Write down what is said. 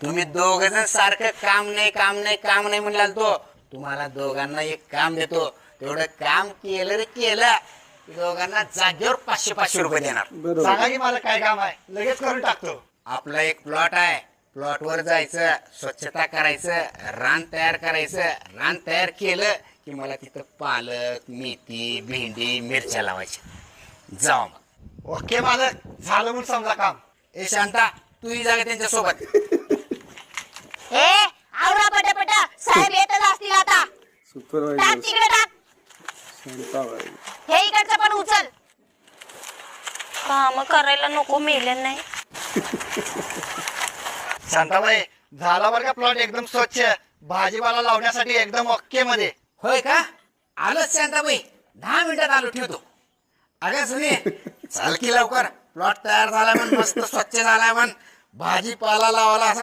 तुम्ही दोघ जण सारखं काम नाही म्हणला तो. तुम्हाला दोघांना एक काम देतो, तेवढं काम केलं रे केलं की दोघांना जागेवर 500 रुपये देणार. सांगा की मला काय काम आहे, लगेच करून टाकतो. आपला एक प्लॉट आहे, प्लॉट वर जायचं, स्वच्छता करायचं, रान तयार करायचं. रान तयार केलं की मला तिथं पालक, मेथी, भेंडी, मिरच्या लावायच्या. जाऊ मग. ओके मालक, झालं म्हणून समजा काम. ए शांता, तूही जागा त्यांच्या सोबत. ए आवरा पटापटा, साहेब येतच असतील आता. टाक तिकडे टाक. हे इकडचं पण उचल. काम करायला नको मेले नाही. शांताबाई, झाला बरं का प्लॉट एकदम स्वच्छ, भाजीपाला लावण्यासाठी एकदम ओके मध्ये. होय का? आलोच शांताबाई, 10 मिनिटात आलो, ठेवतो. अगं सुनी, चाल की लवकर. प्लॉट तयार झाला म्हण, मस्त स्वच्छ झालाय म्हण. भाजीपाला लावायला असा